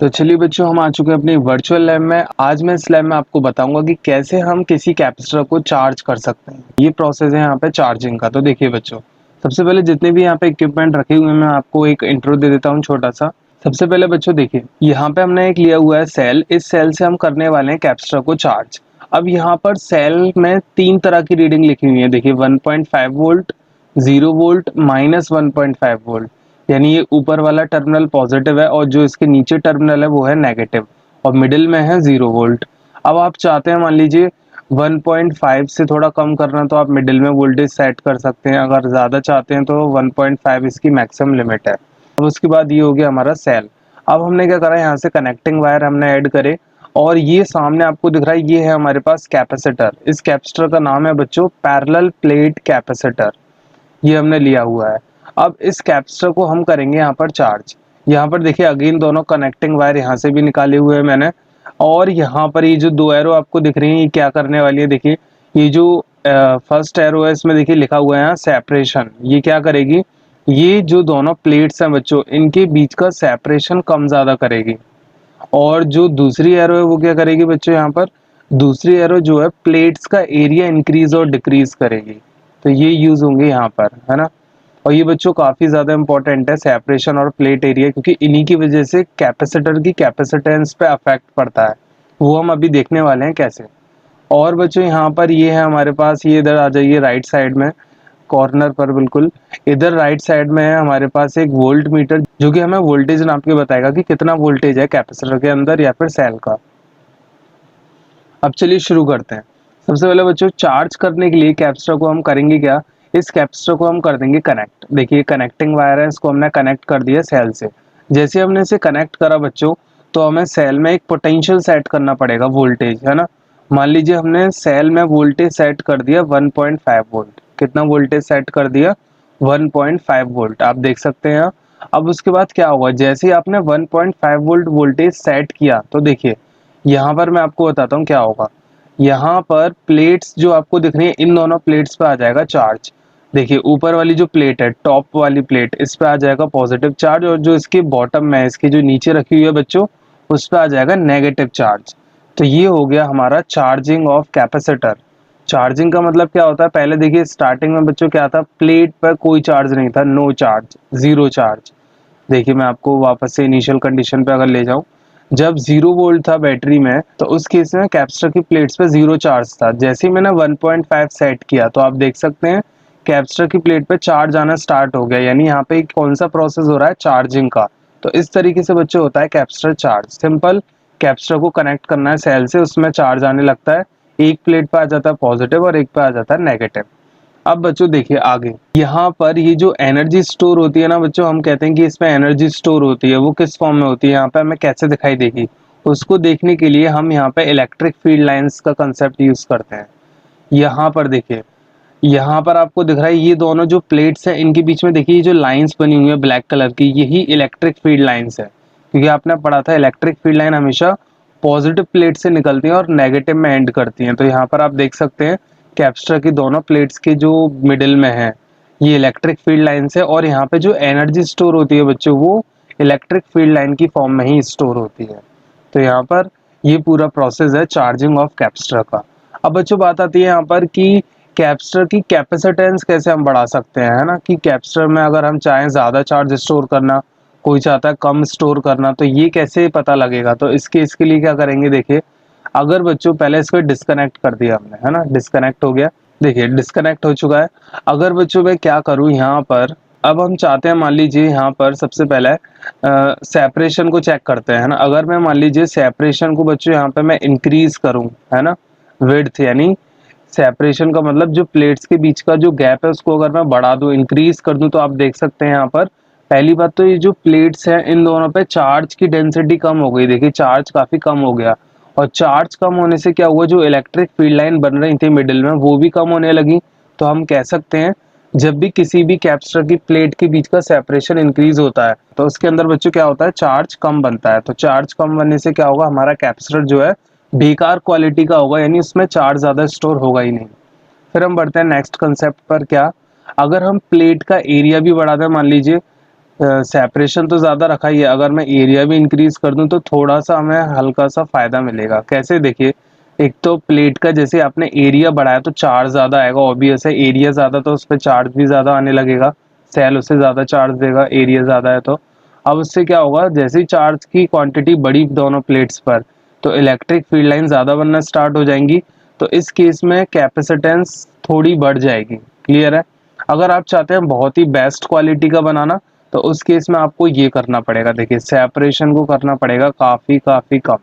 तो चलिए बच्चों, हम आ चुके हैं अपनी वर्चुअल लैब में। आज मैं इस लैब में आपको बताऊंगा कि कैसे हम किसी कैपेसिटर को चार्ज कर सकते हैं। ये प्रोसेस है यहाँ पे चार्जिंग का। तो देखिए बच्चों, सबसे पहले जितने भी यहाँ पे इक्विपमेंट रखे हुए हैं मैं आपको एक इंट्रो दे देता हूँ छोटा सा। सबसे पहले बच्चों देखिए, यहाँ पे हमने एक लिया हुआ है सेल। इस सेल से हम करने वाले हैं कैपेसिटर को चार्ज। अब यहाँ पर सेल में 3 तरह की रीडिंग लिखी हुई है। देखिए 1.5 वोल्ट, 0 वोल्ट, -1.5 वोल्ट। यानी ये ऊपर वाला टर्मिनल पॉजिटिव है और जो इसके नीचे टर्मिनल है वो है नेगेटिव, और मिडिल में है 0 वोल्ट। अब आप चाहते हैं मान लीजिए 1.5 से थोड़ा कम करना, तो आप मिडिल में वोल्टेज सेट कर सकते हैं। अगर ज़्यादा चाहते हैं तो 1.5 इसकी मैक्सिमम लिमिट है। अब उसके बाद ये हो गया हमारा सेल। अब हमने क्या करा, यहाँ से कनेक्टिंग वायर हमने ऐड करे, और ये सामने आपको दिख रहा है, ये है हमारे पास कैपेसिटर। इस कैपेसिटर का नाम है बच्चों पैरेलल प्लेट कैपेसिटर। ये हमने लिया हुआ है। अब इस कैपेसिटर को हम करेंगे यहाँ पर चार्ज। यहाँ पर देखिए अगेन दोनों कनेक्टिंग वायर यहाँ से भी निकाले हुए हैं मैंने, और यहाँ पर ये जो 2 एरो आपको दिख रही है, ये क्या करने वाली है देखिए। ये जो फर्स्ट एरो है इसमें देखिए लिखा हुआ है यहाँ सेपरेशन। ये क्या करेगी, ये जो दोनों प्लेट्स हैं बच्चों, इनके बीच का सेपरेशन कम ज़्यादा करेगी। और जो दूसरी एरो है वो क्या करेगी बच्चों, यहाँ पर दूसरी एरो जो है प्लेट्स का एरिया इंक्रीज और डिक्रीज करेगी। तो ये यूज होंगे यहाँ पर, है ना। और ये बच्चों काफी ज्यादा इंपॉर्टेंट है, सेपरेशन और प्लेट एरिया, क्योंकि इन्हीं की वजह से कैपेसिटर की कैपेसिटेंस पे अफेक्ट पड़ता है। वो हम अभी देखने वाले हैं कैसे। और बच्चों यहाँ पर ये है हमारे पास, ये इधर आ जाइए राइट साइड में, कॉर्नर पर बिल्कुल इधर राइट साइड में है हमारे पास एक वोल्ट मीटर, जो कि हमें वोल्टेज नाप के बताएगा कि कितना वोल्टेज है कैपेसिटर के अंदर या फिर सेल का। अब चलिए शुरू करते हैं। सबसे पहले बच्चों, चार्ज करने के लिए कैपेसिटर को हम करेंगे क्या, इस कैपेसिटर को हम कर देंगे कनेक्ट। देखिए कनेक्टिंग वायर है, इसको हमने कनेक्ट कर दिया सेल से। जैसे हमने इसे कनेक्ट करा बच्चों, तो हमें सेल में एक पोटेंशियल सेट करना पड़ेगा, वोल्टेज, है ना। मान लीजिए हमने सेल में वोल्टेज सेट कर दिया 1.5 वोल्ट। कितना वोल्टेज सेट कर दिया, 1.5 वोल्ट, आप देख सकते हैं यहाँ। अब उसके बाद क्या होगा, जैसे ही आपने 1.5 वोल्ट वोल्टेज सेट किया, तो देखिए यहाँ पर मैं आपको बताता हूँ क्या होगा। यहाँ पर प्लेट्स जो आपको दिख रही है, इन दोनों प्लेट्स पे आ जाएगा चार्ज। देखिए ऊपर वाली जो प्लेट है, टॉप वाली प्लेट, इस पे आ जाएगा पॉजिटिव चार्ज, और जो इसके बॉटम में है, इसके जो नीचे रखी हुई है बच्चों, उस पे आ जाएगा नेगेटिव चार्ज। तो ये हो गया हमारा चार्जिंग ऑफ कैपेसिटर। चार्जिंग का मतलब क्या होता है, पहले देखिए स्टार्टिंग में बच्चों क्या था, प्लेट पर कोई चार्ज नहीं था, नो चार्ज, जीरो चार्ज। देखिए मैं आपको वापस से इनिशियल कंडीशन पे अगर ले जाऊं, जब 0 वोल्ट था बैटरी में, तो उस केस में कैपेसिटर की प्लेट्स पे 0 चार्ज था। जैसे ही मैंने 1.5 सेट किया, तो आप देख सकते हैं कैपेसिटर की प्लेट पे चार्ज आना स्टार्ट हो गया। यानी यहाँ पे कौन सा प्रोसेस हो रहा है, चार्जिंग का। तो इस तरीके से बच्चे होता है कैपेसिटर चार्ज। सिंपल, कैपेसिटर को कनेक्ट करना है सेल से, उसमें चार्ज आने लगता है। एक प्लेट पे आ जाता है पॉजिटिव और एक पे आ जाता है नेगेटिव। अब बच्चों देखिए आगे, यहाँ पर ये जो एनर्जी स्टोर होती है ना बच्चों, हम कहते हैं कि इसमें एनर्जी स्टोर होती है। वो किस फॉर्म में होती है, यहाँ पे हमें कैसे दिखाई देगी, उसको देखने के लिए हम यहाँ पे इलेक्ट्रिक फील्ड लाइंस का कंसेप्ट यूज करते हैं। यहाँ पर देखिए, यहाँ पर आपको दिख रहा है ये दोनों जो प्लेट्स हैं, इनके बीच में देखिए ये जो लाइंस बनी हुई है ब्लैक कलर की, यही इलेक्ट्रिक फील्ड लाइंस है। क्योंकि आपने पढ़ा था इलेक्ट्रिक फील्ड लाइन हमेशा पॉजिटिव प्लेट से निकलती हैं और नेगेटिव में एंड करती हैं। तो यहाँ पर आप देख सकते हैं कैपेसिटर की दोनों प्लेट्स के जो मिडिल में है, ये इलेक्ट्रिक फील्ड लाइन है, और यहाँ पे जो एनर्जी स्टोर होती है बच्चों, वो इलेक्ट्रिक फील्ड लाइन की फॉर्म में ही स्टोर होती है। तो यहाँ पर ये पूरा प्रोसेस है चार्जिंग ऑफ कैपेसिटर का। अब बच्चों बात आती है यहाँ पर कि कैपेसिटर की कैपेसिटेंस कैसे हम बढ़ा सकते हैं, है ना। कि कैपेसिटर में अगर हम चाहें ज़्यादा चार्ज स्टोर करना, कोई चाहता है कम स्टोर करना, तो ये कैसे पता लगेगा। तो इसके लिए क्या करेंगे, देखिए अगर बच्चों पहले इसको डिस्कनेक्ट कर दिया हमने, है ना, डिस्कनेक्ट हो गया, देखिए डिस्कनेक्ट हो चुका है। अगर बच्चों मैं क्या करूँ यहाँ पर, अब हम चाहते हैं मान लीजिए यहाँ पर सबसे पहले सेपरेशन को चेक करते हैं, है ना। अगर मैं मान लीजिए सेपरेशन को बच्चों यहाँ पे मैं इंक्रीज करूँ, है ना, विड्थ, यानी सेपरेशन का मतलब जो प्लेट्स के बीच का जो गैप है उसको अगर मैं बढ़ा दूं, इंक्रीज कर दूं, तो आप देख सकते हैं यहाँ पर पहली बात तो ये जो प्लेट्स हैं इन दोनों पे चार्ज की डेंसिटी कम हो गई। देखिए चार्ज काफी कम हो गया, और चार्ज कम होने से क्या हुआ, जो इलेक्ट्रिक फील्ड लाइन बन रही थी मिडिल में, वो भी कम होने लगी। तो हम कह सकते हैं जब भी किसी भी कैपेसिटर की प्लेट के बीच का सेपरेशन इंक्रीज होता है, तो उसके अंदर बच्चों क्या होता है, चार्ज कम बनता है। तो चार्ज कम बनने से क्या होगा, हमारा कैपेसिटर जो है बेकार क्वालिटी का होगा, यानी उसमें चार्ज ज्यादा स्टोर होगा ही नहीं। फिर हम बढ़ते हैं नेक्स्ट कंसेप्ट पर। क्या, अगर हम प्लेट का एरिया भी बढ़ा दें, मान लीजिए सेपरेशन तो ज़्यादा रखा ही है, अगर मैं एरिया भी इंक्रीज कर दूं तो थोड़ा सा हमें हल्का सा फायदा मिलेगा। कैसे देखिए, एक तो प्लेट का जैसे आपने एरिया बढ़ाया तो चार्ज ज़्यादा आएगा, ऑब्वियस है, एरिया ज़्यादा तो उस पर चार्ज भी ज़्यादा आने लगेगा, सेल उससे ज़्यादा चार्ज देगा, एरिया ज़्यादा है तो। अब उससे क्या होगा, जैसे ही चार्ज की क्वांटिटी बढ़ी दोनों प्लेट्स पर तो इलेक्ट्रिक फील्ड लाइन ज़्यादा बनना स्टार्ट हो जाएंगी, तो इस केस में कैपेसिटेंस थोड़ी बढ़ जाएगी। क्लियर है। अगर आप चाहते हैं बहुत ही बेस्ट क्वालिटी का बनाना तो उस केस में आपको ये करना पड़ेगा, देखिए सेपरेशन को करना पड़ेगा काफ़ी काफ़ी कम,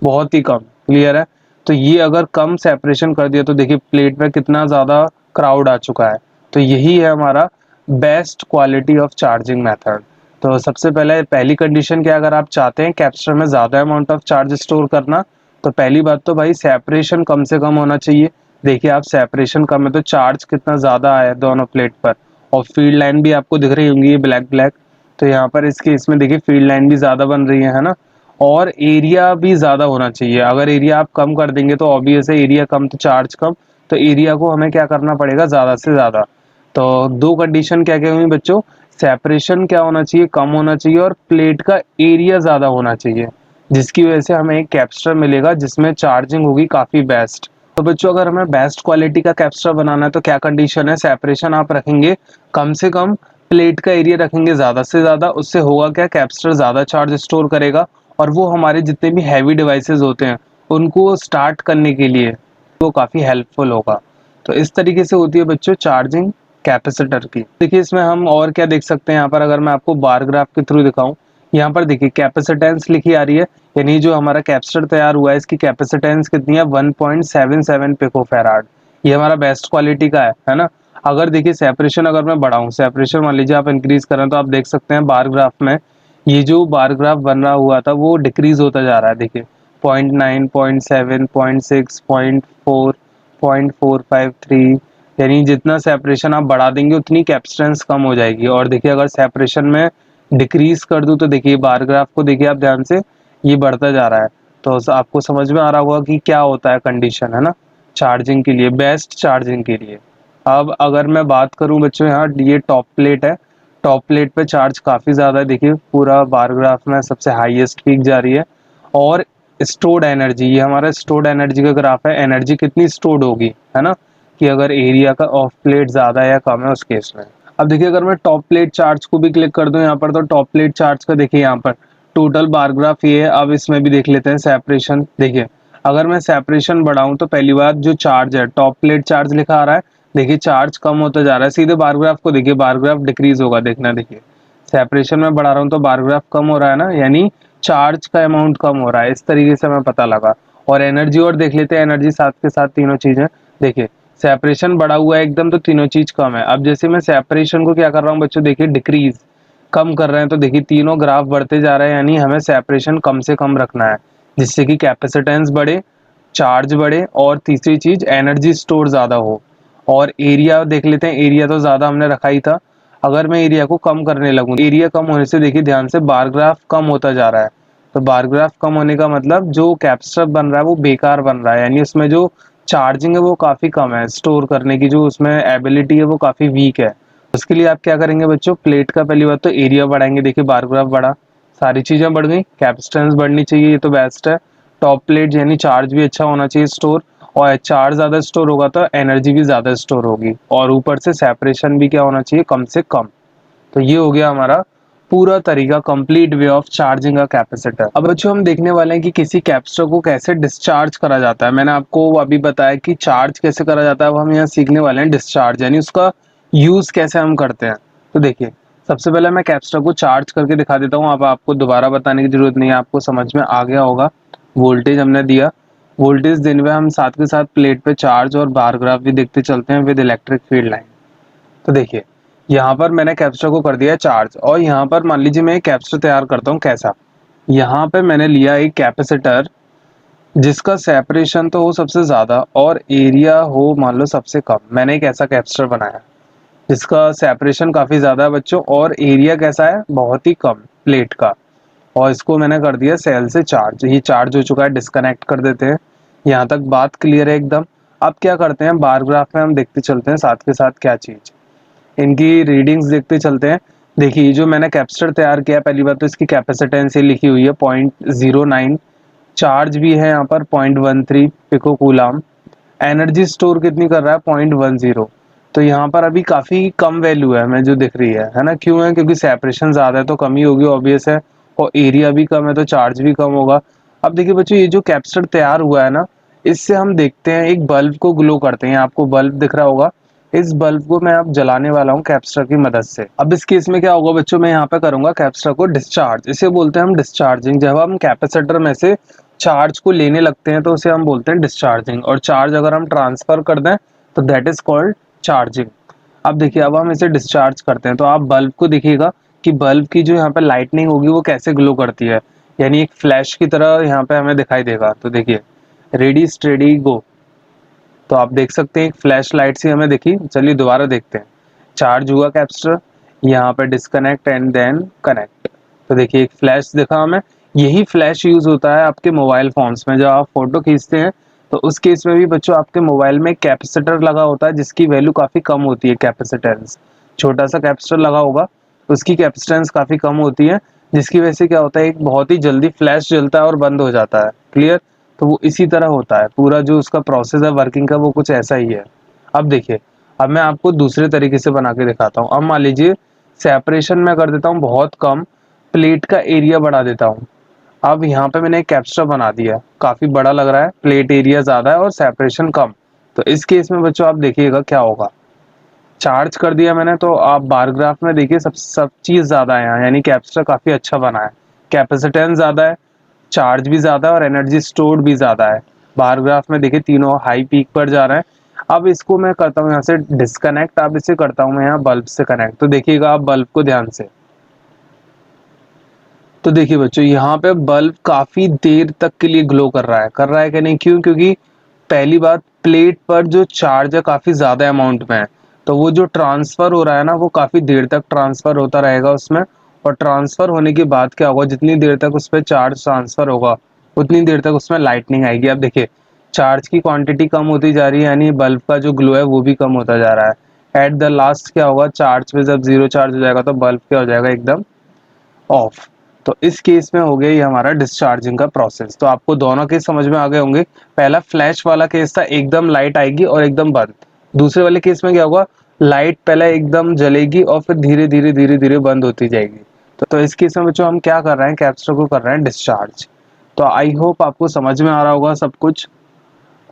बहुत ही कम। क्लियर है। तो ये अगर कम सेपरेशन कर दिया तो देखिए प्लेट में कितना ज़्यादा क्राउड आ चुका है। तो यही है हमारा best quality of charging method. तो सबसे पहले पहली कंडीशन क्या, अगर आप चाहते हैं कैपेसिटर में ज़्यादा अमाउंट ऑफ चार्ज स्टोर करना, तो पहली बात तो भाई सेपरेशन कम से कम होना चाहिए। देखिए आप सेपरेशन कम है तो चार्ज कितना ज़्यादा आया है दोनों प्लेट पर, और फील्ड लाइन भी आपको दिख रही होंगी ये ब्लैक ब्लैक। तो यहाँ पर इस केस में देखिए फील्ड लाइन भी ज़्यादा बन रही है ना। और एरिया भी ज़्यादा होना चाहिए, अगर एरिया आप कम कर देंगे तो ऑब्वियस है एरिया कम तो चार्ज कम, तो एरिया को हमें क्या करना पड़ेगा ज़्यादा से ज़्यादा। तो दो कंडीशन क्या क्या हुई बच्चों, सेपरेशन क्या होना चाहिए, कम होना चाहिए, और प्लेट का एरिया ज़्यादा होना चाहिए, जिसकी वजह से हमें एक कैपेसिटर मिलेगा जिसमें चार्जिंग होगी काफ़ी बेस्ट। तो बच्चों अगर हमें बेस्ट क्वालिटी का कैपेसिटर बनाना है तो क्या कंडीशन है, सेपरेशन आप रखेंगे कम से कम, प्लेट का एरिया रखेंगे ज़्यादा से ज़्यादा, उससे होगा क्या, कैपेसिटर ज़्यादा चार्ज स्टोर करेगा, और वो हमारे जितने भी हैवी डिवाइसेस होते हैं उनको स्टार्ट करने के लिए वो काफ़ी हेल्पफुल होगा। तो इस तरीके से होती है बच्चों चार्जिंग कैपेसिटर की। देखिए इसमें हम और क्या देख सकते हैं, यहाँ पर अगर मैं आपको बार ग्राफ के थ्रू दिखाऊं, यहाँ पर देखिए कैपेसिटेंस लिखी आ रही है, यानी जो हमारा कैपेसिटर तैयार हुआ है इसकी कैपेसिटेंस कितनी है, 1.77 पिकोफैराड। ये हमारा बेस्ट क्वालिटी का है ना। अगर देखिए सेपरेशन अगर मैं बढ़ाऊं, सेपरेशन मान लीजिए आप इंक्रीज करें तो आप देख सकते हैं बार ग्राफ में ये जो बार ग्राफ बन रहा हुआ था वो डिक्रीज होता जा रहा है। देखिए 0.9, 0.7, 0.6, 0.4, 0.453, यानी जितना सेपरेशन आप बढ़ा देंगे उतनी कैपेसिटेंस कम हो जाएगी। और देखिए अगर सेपरेशन में डिक्रीज कर दूं तो देखिए बार ग्राफ को देखिए आप ध्यान से, ये बढ़ता जा रहा है। तो आपको समझ में आ रहा होगा कि क्या होता है कंडीशन, है ना, चार्जिंग के लिए, बेस्ट चार्जिंग के लिए। अब अगर मैं बात करूं बच्चों, यहाँ ये टॉप प्लेट है, टॉप प्लेट पे चार्ज काफ़ी ज़्यादा है, देखिए पूरा बार ग्राफ में सबसे हाईएस्ट पीक जा रही है। और स्टोर्ड एनर्जी, ये हमारा स्टोर्ड एनर्जी का ग्राफ है, एनर्जी कितनी स्टोर्ड होगी, है ना, कि अगर एरिया का ऑफ प्लेट ज़्यादा है या कम है उस केस में। अब देखिए अगर मैं टॉप प्लेट चार्ज को भी क्लिक कर दूं यहाँ पर, तो टॉप प्लेट चार्ज का देखिए यहाँ पर टोटल बार ग्राफ ये है। अब इसमें भी देख लेते हैं सेपरेशन। देखिए अगर मैं सेपरेशन बढ़ाऊं तो पहली बात जो चार्ज है, टॉप प्लेट चार्ज लिखा आ रहा है, देखिए चार्ज कम होता जा रहा है, सीधे बार ग्राफ को देखिए, बार ग्राफ डिक्रीज होगा, देखना देखिए सेपरेशन में बढ़ा रहा हूँ तो बार ग्राफ कम हो रहा है ना, यानी चार्ज का अमाउंट कम हो रहा है, इस तरीके से हमें पता लगा। और एनर्जी और देख लेते हैं, एनर्जी साथ के साथ तीनों चीजें। देखिए सेपरेशन बढ़ा हुआ है एकदम तो तीनों चीज कम है। अब जैसे मैं सेपरेशन को क्या कर रहा हूँ बच्चों, देखिए डिक्रीज, कम कर रहे हैं, तो देखिए तीनों ग्राफ बढ़ते जा रहे हैं, यानी हमें सेपरेशन कम से कम रखना है जिससे कि कैपेसिटेंस बढ़े, चार्ज बढ़े, और तीसरी चीज एनर्जी स्टोर ज़्यादा हो। और एरिया देख लेते हैं, एरिया तो ज़्यादा हमने रखा ही था, अगर मैं एरिया को कम करने लगूँ, एरिया कम होने से देखिए ध्यान से बार ग्राफ कम होता जा रहा है। तो बार ग्राफ कम होने का मतलब जो कैपेसिटर बन रहा है वो बेकार बन रहा है, यानी उसमें जो चार्जिंग है वो काफ़ी कम है, स्टोर करने की जो उसमें एबिलिटी है वो काफ़ी वीक है। उसके लिए आप क्या करेंगे बच्चों, प्लेट का पहली बात तो एरिया बढ़ाएंगे, देखिए बार ग्राफ बढ़ा, सारी चीज़ें बढ़ गई, कैपेसिटेंस बढ़नी चाहिए, ये तो बेस्ट है। टॉप प्लेट यानी चार्ज भी अच्छा होना चाहिए स्टोर, और चार्ज ज़्यादा स्टोर होगा तो एनर्जी भी ज़्यादा स्टोर होगी, और ऊपर से सेपरेशन भी क्या होना चाहिए, कम से कम। तो ये हो गया हमारा पूरा तरीका, complete way of charging a capacitor. अब बच्चों हम देखने वाले हैं कि किसी कैपेसिटर को कैसे डिस्चार्ज करा जाता है। मैंने आपको अभी बताया कि चार्ज कैसे करा जाता है, अब हम यहाँ सीखने वाले हैं डिस्चार्ज, यानी उसका यूज़ कैसे हम करते हैं। तो देखिए सबसे पहले मैं कैपेसिटर को चार्ज करके दिखा देता हूँ, अब आपको दोबारा बताने की जरूरत नहीं है, आपको समझ में आ गया होगा। वोल्टेज हमने दिया, वोल्टेज देने में हम साथ के साथ प्लेट पे चार्ज और बार ग्राफ भी देखते चलते हैं विद इलेक्ट्रिक फील्ड लाइन। तो देखिए यहाँ पर मैंने कैपेसिटर को कर दिया चार्ज, और यहाँ पर मान लीजिए मैं एक कैपेसिटर तैयार करता हूँ कैसा, यहाँ पे मैंने लिया एक कैपेसिटर जिसका सेपरेशन तो हो सबसे ज़्यादा और एरिया हो मान लो सबसे कम। मैंने एक ऐसा कैपेसिटर बनाया जिसका सेपरेशन काफ़ी ज़्यादा है बच्चों, और एरिया कैसा है, बहुत ही कम प्लेट का। और इसको मैंने कर दिया सेल से चार्ज, ये चार्ज हो चुका है, डिस्कनेक्ट कर देते हैं। यहाँ तक बात क्लियर है एकदम। अब क्या करते हैं, बार ग्राफ में हम देखते चलते हैं साथ के साथ क्या चीज़, इनकी रीडिंग्स देखते चलते हैं देखिए ये जो मैंने कैपेसिटर तैयार किया, पहली बात तो इसकी कैपेसिटेंस ये लिखी हुई है 0.09, चार्ज भी है यहाँ पर 0.13 पिको कूलाम, एनर्जी स्टोर कितनी कर रहा है 0.10। तो यहाँ पर अभी काफ़ी कम वैल्यू है हमें जो दिख रही है ना? क्यों है? क्योंकि सेपरेशन ज़्यादा है तो कमी होगी ऑब्वियस है, और एरिया भी कम है तो चार्ज भी कम होगा। अब देखिए बच्चों, ये जो कैपेसिटर तैयार हुआ है ना, इससे हम देखते हैं एक बल्ब को ग्लो करते हैं। आपको बल्ब दिख रहा होगा, इस बल्ब को मैं अब जलाने वाला हूँ कैपेसिटर की मदद से। अब इस केस में क्या होगा बच्चों, मैं यहाँ पे करूंगा कैपेसिटर को डिस्चार्ज, इसे बोलते हैं हम डिस्चार्जिंग। जब हम कैपेसिटर में से चार्ज को लेने लगते हैं तो उसे हम बोलते हैं डिस्चार्जिंग, और चार्ज अगर हम ट्रांसफर कर दें तो दैट इज कॉल्ड चार्जिंग। अब देखिए, अब हम इसे डिस्चार्ज करते हैं तो आप बल्ब को देखिएगा कि बल्ब की जो यहाँ पे लाइटनिंग होगी वो कैसे ग्लो करती है, यानी एक फ्लैश की तरह यहाँ पे हमें दिखाई देगा। तो देखिए, रेडी स्टेडी गो, तो आप देख सकते हैं एक फ्लैश लाइट सी हमें दिखी। चलिए दोबारा देखते हैं। चार्ज हुआ कैपेसिटर, यहाँ पे डिस्कनेक्ट एंड देन कनेक्ट, तो देखिए एक फ्लैश दिखा हमें। यही फ्लैश यूज होता है आपके मोबाइल फोन्स में, जब आप फोटो खींचते हैं तो उस केस में भी बच्चों आपके मोबाइल में कैपेसिटर लगा होता है जिसकी वैल्यू काफी कम होती है, कैपेसिटेंस। छोटा सा कैपेसिटर लगा होगा, उसकी कैपेसिटेंस काफी कम होती है, जिसकी वजह से क्या होता है, एक बहुत ही जल्दी फ्लैश जलता है और बंद हो जाता है। क्लियर? तो वो इसी तरह होता है, पूरा जो उसका प्रोसेस है वर्किंग का वो कुछ ऐसा ही है। अब देखिए, अब मैं आपको दूसरे तरीके से बना के दिखाता हूँ। अब मान लीजिए सेपरेशन मैं कर देता हूँ बहुत कम, प्लेट का एरिया बढ़ा देता हूँ। अब यहाँ पे मैंने एक कैप्स्टर बना दिया, काफी बड़ा लग रहा है, प्लेट एरिया ज्यादा है और सेपरेशन कम। तो इस केस में बच्चों आप देखिएगा क्या होगा। चार्ज कर दिया मैंने तो आप बार ग्राफ में देखिए सब चीज ज्यादा है यहाँ, यानी कैप्स्टर काफी अच्छा बना है। कैपेसिटेंस ज्यादा है, चार्ज भी ज्यादा है और एनर्जी स्टोर्ड भी ज्यादा है। बार ग्राफ में देखिए तीनों हाई पीक पर जा रहे हैं। अब इसको मैं करता हूँ यहाँ से डिस्कनेक्ट, अब इसे करता हूँ मैं यहाँ बल्ब से कनेक्ट। तो देखिएगा आप बल्ब को ध्यान से, तो देखिए बच्चों यहाँ पे बल्ब काफी देर तक के लिए ग्लो कर रहा है कि नहीं? क्यों? क्योंकि पहली बात, प्लेट पर जो चार्ज है काफी ज्यादा अमाउंट में है, तो वो जो ट्रांसफर हो रहा है ना वो काफी देर तक ट्रांसफर होता रहेगा उसमें। और ट्रांसफर होने के बाद क्या होगा, जितनी देर तक उस पर चार्ज ट्रांसफर होगा उतनी देर तक उसमें लाइटनिंग आएगी। अब देखिए चार्ज की क्वांटिटी कम होती जा रही है, यानी बल्ब का जो ग्लो है वो भी कम होता जा रहा है। एट द लास्ट क्या होगा, चार्ज पे जब जीरो चार्ज हो जाएगा तो बल्ब क्या हो जाएगा, एकदम ऑफ। तो इस केस में हो गया ये हमारा डिस्चार्जिंग का प्रोसेस। तो आपको दोनों केस समझ में आ गए होंगे। पहला फ्लैश वाला केस था, एकदम लाइट आएगी और एकदम बंद। दूसरे वाले केस में क्या होगा, लाइट पहले एकदम जलेगी और फिर धीरे धीरे धीरे धीरे बंद होती जाएगी। तो इस केस में बच्चों हम क्या कर रहे हैं, कैपेसिटर को कर रहे हैं डिस्चार्ज। तो आई होप आपको समझ में आ रहा होगा सब कुछ।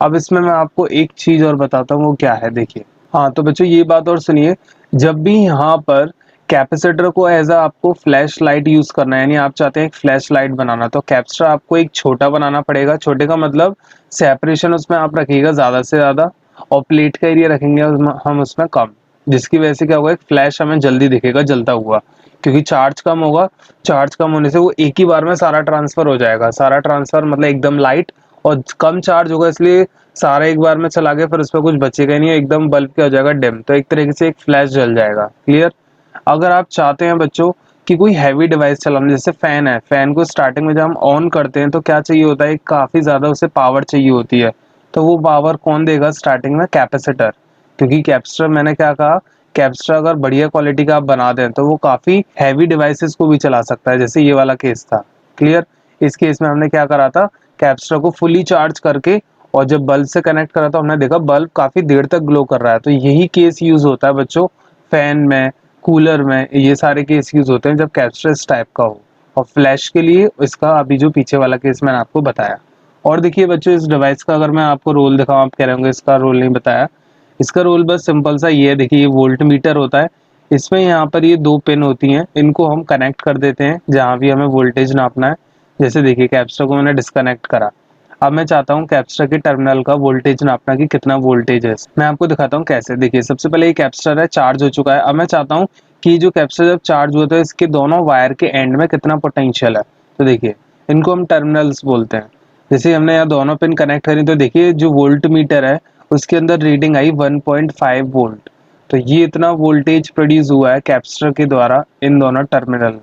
अब इसमें मैं आपको एक चीज और बताता हूँ, वो क्या है देखिए। हाँ तो बच्चों ये बात और सुनिए, जब भी यहाँ पर कैपेसिटर को एज अ आपको फ्लैश लाइट यूज करना है, यानी आप चाहते हैं एक फ्लैश लाइट बनाना, तो कैपेसिटर आपको एक छोटा बनाना पड़ेगा। छोटे का मतलब सेपरेशन उसमें आप रखिएगा ज्यादा से ज्यादा, और प्लेट का एरिया रखेंगे हम उसमें कम, जिसकी वजह से क्या होगा, एक फ्लैश हमें जल्दी दिखेगा जलता हुआ। क्योंकि चार्ज कम होगा, चार्ज कम होने से वो एक ही बार में सारा ट्रांसफर हो जाएगा। सारा ट्रांसफर मतलब एकदम लाइट, और कम चार्ज होगा इसलिए सारा एक बार में चला गया, फिर उस पर कुछ बचेगा ही नहीं, एकदम बल्ब क्या हो जाएगा, डिम। तो एक तरीके से एक फ्लैश जल जाएगा। क्लियर? अगर आप चाहते हैं बच्चों कि कोई हैवी डिवाइस चलाना, जैसे फैन है, फैन को स्टार्टिंग में जब हम ऑन करते हैं तो क्या चाहिए होता है, काफी ज्यादा उसे पावर चाहिए होती है। तो वो पावर कौन देगा स्टार्टिंग में, कैपेसिटर। क्योंकि कैपेसिटर, मैंने क्या कहा, कैपेसिटर अगर बढ़िया क्वालिटी का आप बना दें तो वो काफी हैवी डिवाइसेस को भी चला सकता है, जैसे ये वाला केस था। क्लियर? इस केस में हमने क्या करा था, कैपेसिटर को फुली चार्ज करके, और जब बल्ब से कनेक्ट करा तो हमने देखा बल्ब काफी देर तक ग्लो कर रहा है। तो यही केस यूज होता है बच्चों फैन में, कूलर में, ये सारे केस यूज होते हैं जब कैपेसिटर इस टाइप का हो। और फ्लैश के लिए इसका अभी जो पीछे वाला केस मैंने आपको बताया। और देखिए बच्चों, इस डिवाइस का अगर मैं आपको रोल दिखाऊं, आप कह रहे होंगे इसका रोल नहीं बताया। इसका रोल बस सिंपल सा ये है, देखिए ये वोल्ट मीटर होता है। इसमें यहाँ पर ये दो पिन होती हैं, इनको हम कनेक्ट कर देते हैं जहाँ भी हमें वोल्टेज नापना है। जैसे देखिए कैपेसिटर को मैंने डिस्कनेक्ट करा, अब मैं चाहता हूँ कैपेसिटर के टर्मिनल का वोल्टेज नापना कि कितना वोल्टेज है। मैं आपको दिखाता हूँ कैसे। देखिए सबसे पहले ये कैपेसिटर है, चार्ज हो चुका है। अब मैं चाहता हूँ कि जो कैपेसिटर जब चार्ज हुआ तो इसके दोनों वायर के एंड में कितना पोटेंशियल है। तो देखिए इनको हम टर्मिनल्स बोलते हैं। जैसे हमने यहाँ दोनों पिन कनेक्ट करी तो देखिए जो वोल्ट मीटर है उसके अंदर रीडिंग आई 1.5 वोल्ट। तो ये इतना वोल्टेज प्रोड्यूस हुआ है कैपेसिटर के द्वारा इन दोनों टर्मिनल में।